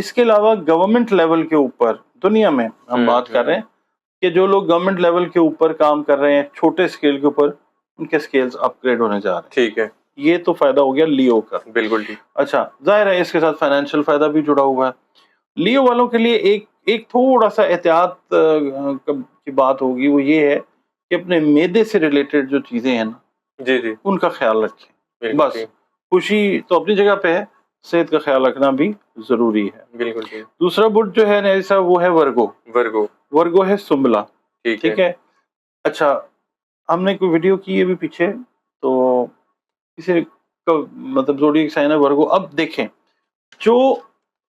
اس کے علاوہ government level کے اوپر دنیا میں ہم بات کر رہے ہیں کہ جو لوگ گورنمنٹ لیول کے اوپر کام کر رہے ہیں چھوٹے اسکیل کے اوپر، ان کے اسکیلز اپ گریڈ ہونے جا رہے ہیں. ٹھیک ہے، یہ تو فائدہ ہو گیا لیو کا. بالکل ٹھیک. اچھا، ظاہر ہے اس کے ساتھ فائنینشیل فائدہ بھی جڑا ہوا ہے. لیو والوں کے لیے ایک تھوڑا سا احتیاط کی بات ہوگی، وہ یہ ہے کہ اپنے معدے سے ریلیٹڈ جو چیزیں ہیں نا، جی جی، ان کا خیال رکھیں. بس ٹھیک. خوشی تو اپنی جگہ پہ ہے، صحت کا خیال رکھنا بھی ضروری ہے. بالکل ٹھیک. دوسرا برج جو ہے نیازی صاحب وہ ہے ورگو. ورگو ہے سنبلا. ٹھیک ہے. اچھا، ہم نے کوئی ویڈیو کی ہے بھی پیچھے، تو کسی کا مطلب زوڈیک سائن ہے ورگو. اب دیکھیں، جو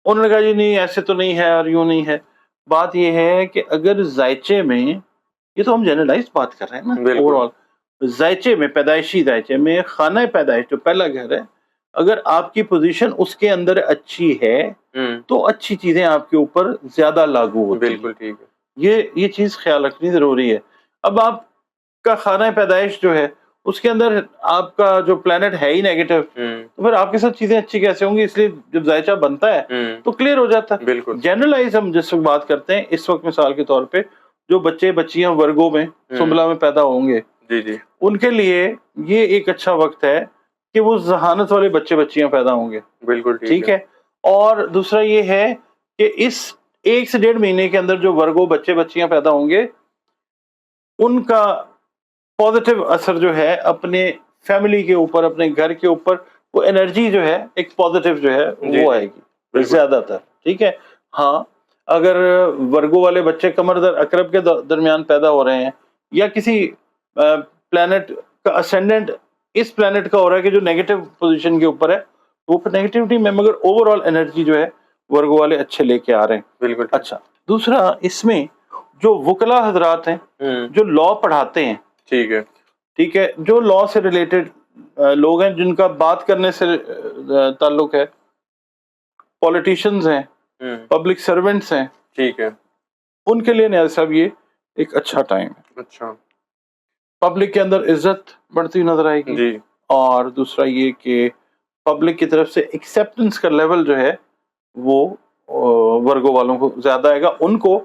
انہوں نے کہا جی نہیں ایسے تو نہیں ہے اور یوں نہیں ہے. بات یہ ہے کہ اگر ذائچے میں، یہ تو ہم جنرلائز بات کر رہے ہیں نا، اوور آل ذائچے میں، پیدائشی ذائچے میں، خانہ پیدائش جو پہلا گھر ہے، اگر آپ کی پوزیشن اس کے اندر اچھی ہے تو اچھی چیزیں آپ کے اوپر زیادہ لاگو ہوتی ہیں. بالکل ٹھیک ہے. یہ چیز خیال رکھنی ضروری ہے. اب آپ کا خانہ پیدائش جو ہے اس کے اندر آپ کا جو پلانٹ ہے ہی نیگیٹو، تو پھر آپ کے ساتھ چیزیں اچھی کیسے ہوں گی؟ اس لیے جب ذائچہ بنتا ہے تو کلیئر ہو جاتا ہے. بالکل جنرلائز ہم جس وقت بات کرتے ہیں اس وقت، مثال کے طور پہ جو بچے بچیاں ورگو میں، سنبلا میں پیدا ہوں گے، جی جی، ان کے لیے یہ ایک اچھا وقت ہے کہ وہ ذہانت والے بچے بچیاں پیدا ہوں گے. بالکل ٹھیک ہے. اور دوسرا یہ ہے کہ اس 1 سے 1.5 مہینے کے اندر جو ورگو بچے بچیاں پیدا ہوں گے، ان کا پازیٹیو اثر جو ہے اپنے فیملی کے اوپر، اپنے گھر کے اوپر، وہ انرجی جو ہے ایک پازیٹیو جو ہے وہ آئے گی زیادہ تر. ٹھیک ہے. ہاں، اگر ورگو والے بچے قمر در عقرب کے درمیان پیدا ہو رہے ہیں، یا کسی پلانٹ کا اسینڈنٹ اس پلانٹ کا ہو رہا ہے کہ جو نیگیٹو پوزیشن کے اوپر ہے، وہ نیگیٹیوٹی میں، مگر اوور آل انرجی جو ہے ورگو والے اچھے لے کے آ رہے ہیں. بالکل. اچھا، دوسرا اس میں جو وکلا حضرات ہیں جو لا پڑھاتے ہیں، ٹھیک ہے، جو لا سے ریلیٹڈ لوگ ہیں، جن کا بات کرنے سے تعلق ہے، پولیٹیشینز ہیں، پبلک سرونٹس ہیں، ٹھیک ہے، ان کے لیے نیاز صاحب یہ ایک اچھا ٹائم ہے. اچھا، پبلک کے اندر عزت بڑھتی نظر آئے گی. جی. اور دوسرا یہ کہ پبلک کی طرف سے ایکسیپٹنس کا لیول جو ہے وہ ورگو والوں کو زیادہ آئے گا. ان کو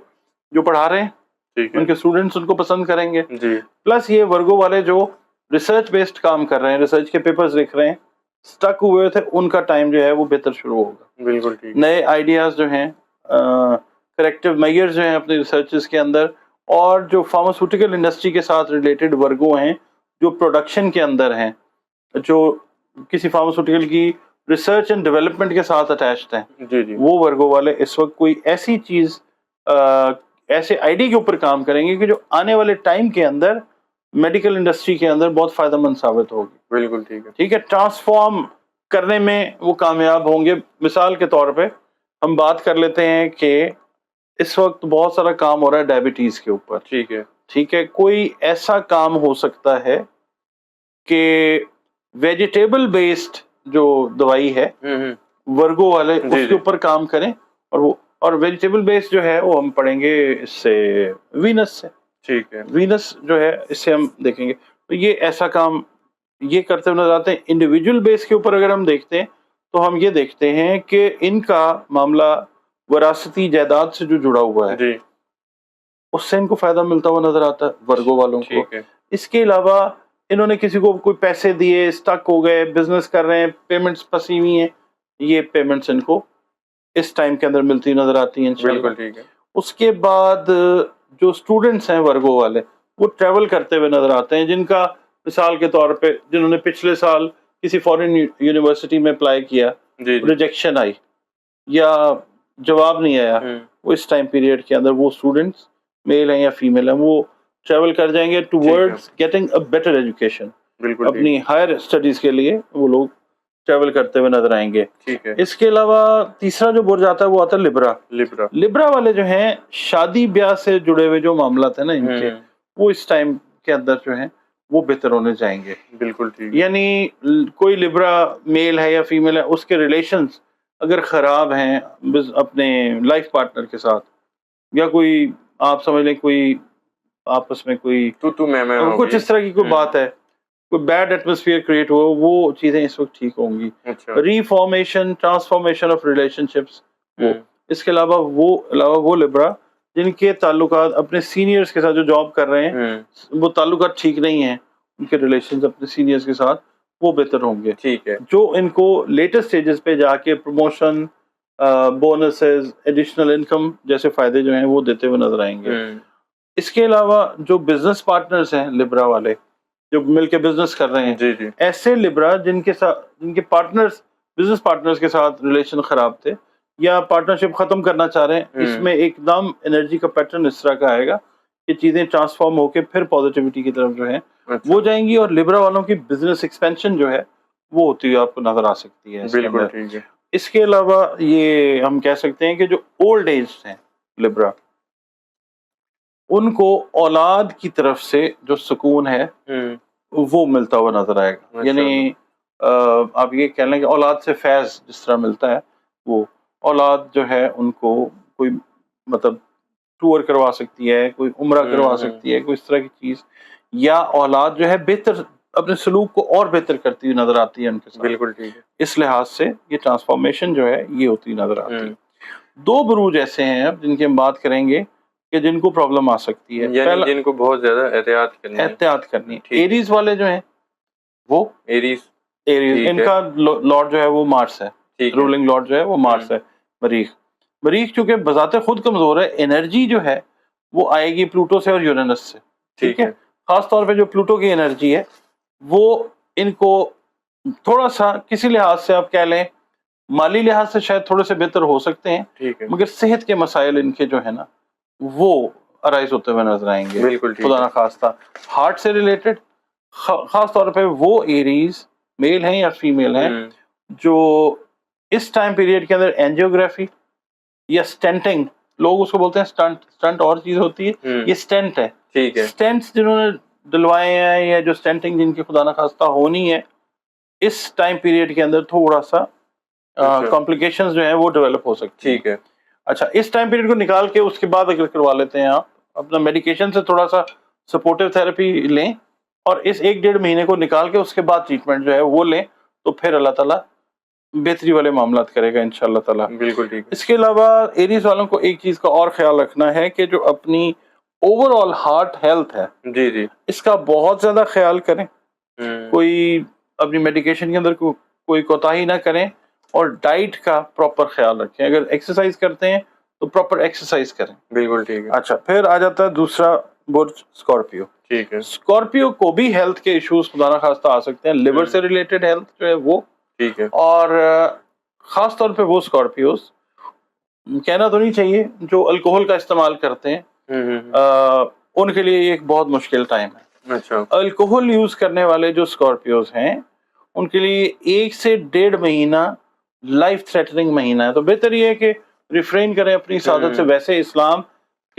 جو پڑھا رہے ہیں، ان کے اسٹوڈنٹس ان کو پسند کریں گے. جی. پلس یہ ورگو والے جو ریسرچ بیسڈ کام کر رہے ہیں، ریسرچ کے پیپرز لکھ رہے ہیں، سٹک ہوئے تھے، ان کا ٹائم جو ہے وہ بہتر شروع ہوگا. بالکل ٹھیک. نئے آئیڈیاز جو ہیں، کریکٹیو میئرز جو ہیں اپنے ریسرچز کے اندر، اور جو فارماسیوٹیکل انڈسٹری کے ساتھ ریلیٹڈ ورگو ہیں، جو پروڈکشن کے اندر ہیں، جو کسی فارماسیوٹیکل کی ریسرچ اینڈ ڈیولپمنٹ کے ساتھ اٹیچڈ ہیں، جی جی، وہ ورگو والے اس وقت کوئی ایسی چیز، ایسے آئی ڈی کے اوپر کام کریں گے کہ جو آنے والے ٹائم کے اندر میڈیکل انڈسٹری کے اندر بہت فائدہ مند ثابت ہوگی. بالکل ٹھیک ہے. ٹھیک ہے. ٹرانسفارم کرنے میں وہ کامیاب ہوں گے. مثال کے طور پہ ہم بات کر لیتے ہیں کہ اس وقت بہت سارا کام ہو رہا ہے ڈائبٹیز کے اوپر. ٹھیک ہے. ٹھیک ہے. کوئی ایسا کام ہو سکتا ہے کہ ویجیٹیبل بیسڈ جو دوائی ہے، ورگو والے اس کے اوپر کام کریں، اور ویجیٹیبل بیس جو ہے وہ ہم پڑھیں گے اس سے وینس سے. ٹھیک ہے. وینس جو ہے اس سے ہم دیکھیں گے. تو یہ ایسا کام یہ کرتے ہوئے نظر آتے ہیں. انڈیویجول بیس کے اوپر اگر ہم دیکھتے ہیں تو ہم یہ دیکھتے ہیں کہ ان کا معاملہ وراثتی جائیداد سے جو جڑا ہوا ہے، اس سے ان کو فائدہ ملتا ہوا نظر آتا ہے ورگو والوں کو. اس کے علاوہ انہوں نے کسی کو کوئی پیسے دیے، سٹک ہو گئے، بزنس کر رہے ہیں، پیمنٹس پھنسی ہوئی ہیں، یہ پیمنٹس ان کو اس ٹائم کے اندر ملتی نظر آتی ہیں انشاءاللہ. بالکل ٹھیک ہے. اس کے بعد جو اسٹوڈنٹس ہیں ورگو والے، وہ ٹریول کرتے ہوئے نظر آتے ہیں، جن کا مثال کے طور پہ جنہوں نے پچھلے سال کسی فورن یونیورسٹی میں اپلائی کیا، ریجیکشن آئی یا جواب نہیں آیا، وہ اس ٹائم پیریڈ کے اندر وہ اسٹوڈنٹس میل ہیں یا فیمیل ہیں، وہ ٹریول کر جائیں گے towards getting a better education. اپنی ہائر اسٹڈیز کے لیے وہ لوگ ٹریول کرتے ہوئے نظر آئیں گے. اس کے علاوہ تیسرا جو برج آتا ہے وہ آتا ہے لبرا. لبرا والے جو ہیں شادی بیاہ سے جڑے ہوئے جو معاملات ہیں نا ان کے، وہ اس ٹائم کے اندر جو ہیں وہ بہتر ہونے جائیں گے. بالکل ٹھیک. یعنی کوئی لبرا میل ہے یا فیمیل ہے، اس کے ریلیشنز اگر خراب ہیں اپنے لائف پارٹنر کے ساتھ، یا کوئی آپ سمجھ لیں کوئی آپس میں کوئی کچھ اس طرح کی کوئی بات ہے، کوئی بیڈ ایٹماسفیئر کریٹ ہو، وہ چیزیں اس وقت ٹھیک ہوں گی. Reformation, transformation of relationships وہ اس کے علاوہ وہ لبرا جن کے تعلقات اپنے سینئرز کے ساتھ جو جاب کر رہے ہیں وہ تعلقات ٹھیک نہیں ہیں، ان کے ریلیشنز اپنے سینئرز کے ساتھ وہ بہتر ہوں گے، ٹھیک ہے، جو ان کو لیٹسٹ سٹیجز پہ جا کے پروموشن، بونسز، ایڈیشنل انکم جیسے فائدے جو ہیں وہ دیتے ہوئے نظر آئیں گے۔ اس کے علاوہ جو بزنس پارٹنرز ہیں لبرا والے جو مل کے بزنس کر رہے ہیں، جی جی، ایسے لبرا جن کے پارٹنرز بزنس پارٹنرز کے ساتھ ریلیشن خراب تھے یا پارٹنرشپ ختم کرنا چاہ رہے ہیں، اس میں ایک دم انرجی کا پیٹرن اس طرح کا آئے گا کہ چیزیں ٹرانسفارم ہو کے پھر پازیٹیوٹی کی طرف جو ہے وہ جائیں گی، اور لبرا والوں کی بزنس ایکسپینشن جو ہے وہ ہوتی ہوئی آپ کو نظر آ سکتی ہے۔ بالکل ٹھیک ہے۔ اس کے علاوہ یہ ہم کہہ سکتے ہیں کہ جو اولڈ ایج ہیں لبرا، ان کو اولاد کی طرف سے جو سکون ہے وہ ملتا ہوا نظر آئے گا، یعنی آپ یہ کہہ لیں کہ اولاد سے فیض جس طرح ملتا ہے، وہ اولاد جو ہے ان کو کوئی مطلب ٹور کروا سکتی ہے، کوئی عمرہ کروا سکتی ہے، کوئی اس طرح کی چیز، یا اولاد جو ہے بہتر اپنے سلوک کو اور بہتر کرتی ہوئی نظر آتی ہے ان کے ساتھ۔ بالکل ٹھیک ہے۔ اس لحاظ سے یہ ٹرانسفارمیشن جو ہے یہ ہوتی نظر آتی ہے۔ دو بروج ایسے ہیں اب جن کی ہم بات کریں گے کہ جن کو پرابلم آ سکتی ہے، یعنی جن کو بہت زیادہ احتیاط کرنی ہے۔ ایریز والے جو ہیں وہ ایریز ان کا لارڈ جو ہے وہ مارس ہے، رولنگ لارڈ جو ہے وہ مارس ہے، مریخ چونکہ بذات خود کمزور ہے، انرجی جو ہے وہ آئے گی پلوٹو سے اور یورینس سے، ٹھیک ہے۔ خاص طور پہ جو پلوٹو کی انرجی ہے وہ ان کو تھوڑا سا کسی لحاظ سے آپ کہہ لیں مالی لحاظ سے شاید تھوڑے سے بہتر ہو سکتے ہیں، مگر صحت کے مسائل ان کے جو ہے نا وہ ارائز ہوتے ہوئے نظر آئیں گے، خدا نخواستہ ہارٹ سے ریلیٹڈ، خاص طور پہ وہ ایریز میل ہیں یا فیمیل ہیں جو اس ٹائم پیریڈ کے اندر اینجیوگرافی یا سٹینٹنگ، لوگ اس کو بولتے ہیں سٹنٹ اور چیز ہوتی ہے، یہ سٹینٹ ہے، سٹینٹس جنہوں نے ڈلوائے ہیں یا جو سٹینٹنگ جن کی خدا نخواستہ ہونی ہے اس ٹائم پیریڈ کے اندر تھوڑا سا کمپلیکیشنز جو ہیں وہ ڈیولپ ہو سکتی ہیں۔ ٹھیک ہے، اچھا اس ٹائم پیریڈ کو نکال کے اس کے بعد اگر کروا لیتے ہیں آپ اپنا میڈیکیشن سے تھوڑا سا سپورٹیو تھراپی لیں اور اس 1-1.5 مہینے کو نکال کے اس کے بعد ٹریٹمنٹ جو ہے وہ لیں تو پھر اللہ تعالیٰ بہتری والے معاملات کرے گا انشاءاللہ تعالیٰ۔ بالکل ٹھیک۔ اس کے علاوہ ایریز والوں کو ایک چیز کا اور خیال رکھنا ہے کہ جو اپنی اوور آل ہارٹ ہیلتھ ہے جی جی اس کا بہت زیادہ خیال کریں، کوئی اپنی میڈیکیشن کے اندر کوئی کوتاہی نہ کریں، اور ڈائٹ کا پراپر خیال رکھیں، اگر ایکسرسائز کرتے ہیں تو پراپر ایکسرسائز کریں۔ بالکل ٹھیک ہے۔ اچھا پھر آ جاتا ہے دوسرا برج اسکارپیو۔ ٹھیک ہے، اسکارپیو کو بھی ہیلتھ کے ایشوز خدا نخواستہ آ سکتے ہیں، لیور سے ریلیٹڈ ہیلتھ جو ہے وہ، ٹھیک ہے، اور خاص طور پہ وہ اسکارپیوز کہنا تو نہیں چاہیے جو الکوہل کا استعمال کرتے ہیں، ان کے لیے یہ ایک بہت مشکل ٹائم ہے۔ اچھا، الکوہل یوز کرنے والے جو اسکارپیوز ہیں ان کے لیے 1 سے 1.5 مہینہ لائف تھریٹننگ مہینہ ہے، تو بہتر یہ ہے کہ ریفرین کریں اپنی سعادت سے۔ ویسے اسلام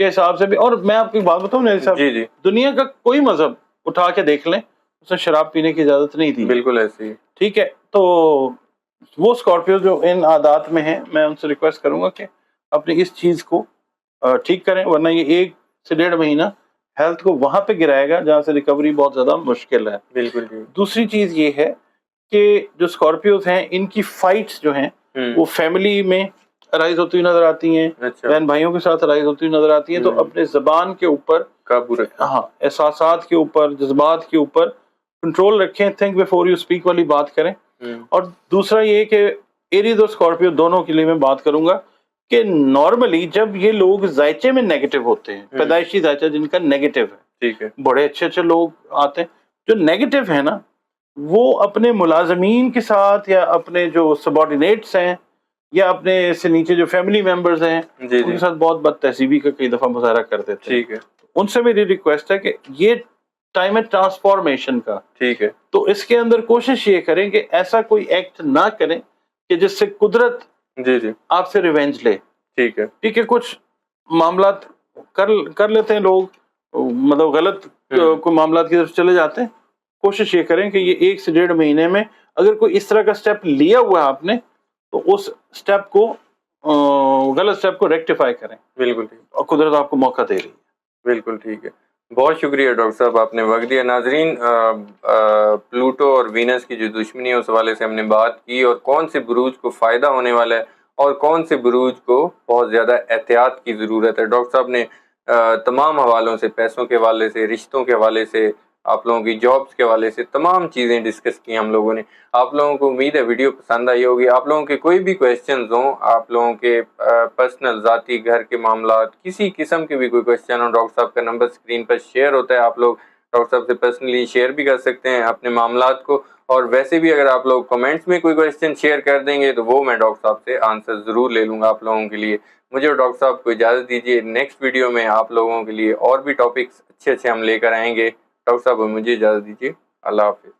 کے حساب سے بھی، اور میں آپ کو ایک بات بتاؤں نا صاحب، دنیا کا کوئی مذہب اٹھا کے دیکھ لیں اس نے شراب پینے کی اجازت نہیں دی، بالکل ایسی، ٹھیک ہے۔ تو وہ اسکارپیو جو ان عادات میں ہیں میں ان سے ریکویسٹ کروں گا کہ اپنی اس چیز کو ٹھیک کریں، ورنہ یہ 1 سے 1.5 مہینہ ہیلتھ کو وہاں پہ گرائے گا جہاں سے ریکوری بہت زیادہ مشکل ہے۔ بالکل۔ دوسری چیز یہ ہے کہ جو اسکارپیوز ہیں ان کی فائٹس جو ہیں وہ فیملی میں ارائز ہوتی ہوئی نظر آتی ہیں، بہن بھائیوں کے ساتھ ارائز ہوتی ہوئی نظر آتی ہیں، تو اپنے زبان کے اوپر قابو رکھیں، ہاں احساسات کے اوپر، جذبات کے اوپر کنٹرول رکھیں، تھنک بیفور یو اسپیک والی بات کریں۔ اور دوسرا یہ کہ ایریز اور اسکارپیو دونوں کے لیے میں بات کروں گا کہ نارملی جب یہ لوگ ذائچے میں نیگیٹو ہوتے ہیں، پیدائشی ذائچہ جن کا نیگیٹو ہے، ٹھیک ہے، بڑے اچھے لوگ آتے ہیں، جو نیگیٹو ہے نا وہ اپنے ملازمین کے ساتھ یا اپنے جو سبارڈینیٹس ہیں یا اپنے سے نیچے جو فیملی ممبرز ہیں ان کے ساتھ بہت بد تہذیبی کا کئی دفعہ مظاہرہ کر دیتے ہیں، ٹھیک ہے۔ ان سے میری ریکویسٹ ہے کہ یہ ٹائم ہے ٹرانسفارمیشن کا، ٹھیک ہے، تو اس کے اندر کوشش یہ کریں کہ ایسا کوئی ایکٹ نہ کریں کہ جس سے قدرت آپ سے ریونج لے، ٹھیک ہے، ٹھیک ہے۔ کچھ معاملات کر لیتے ہیں لوگ، مطلب غلط کوئی معاملات کی طرف چلے جاتے ہیں، کوشش یہ کریں کہ یہ 1 سے 1.5 مہینے میں اگر کوئی اس طرح کا سٹیپ لیا ہوا ہے آپ نے تو اس سٹیپ کو غلط سٹیپ کو ریکٹیفائی کریں۔ بالکل ٹھیک، اور قدرت آپ کو موقع دے رہی ہے۔ بالکل ٹھیک ہے، بہت شکریہ ڈاکٹر صاحب، آپ نے وقت دیا۔ ناظرین، پلوٹو اور وینس کی جو دشمنی ہے اس حوالے سے ہم نے بات کی، اور کون سے بروج کو فائدہ ہونے والا ہے اور کون سے بروج کو بہت زیادہ احتیاط کی ضرورت ہے۔ ڈاکٹر صاحب نے تمام حوالوں سے، پیسوں کے حوالے سے، رشتوں کے حوالے سے، آپ لوگوں کی جابس کے حوالے سے تمام چیزیں ڈسکس کی ہم لوگوں نے۔ آپ لوگوں کو امید ہے ویڈیو پسند آئی ہوگی۔ آپ لوگوں کے کوئی بھی کویسچنز ہوں، آپ لوگوں کے پرسنل ذاتی گھر کے معاملات، کسی قسم کے بھی کوئی کویسچن ہوں، ڈاکٹر صاحب کا نمبر اسکرین پر شیئر ہوتا ہے، آپ لوگ ڈاکٹر صاحب سے پرسنلی شیئر بھی کر سکتے ہیں اپنے معاملات کو۔ اور ویسے بھی اگر آپ لوگ کمنٹس میں کوئی کویسچن شیئر کر دیں گے تو وہ میں ڈاکٹر صاحب سے آنسر ضرور لے لوں گا آپ لوگوں کے لیے۔ مجھے اور ڈاکٹر صاحب کو اجازت دیجیے، نیکسٹ ویڈیو میں آپ لوگوں کے لیے اور بھی ٹاپکس اچھے ہم لے کر آئیں گے۔ ڈاکٹر صاحب مجھے اجازت دیجیے، اللہ حافظ۔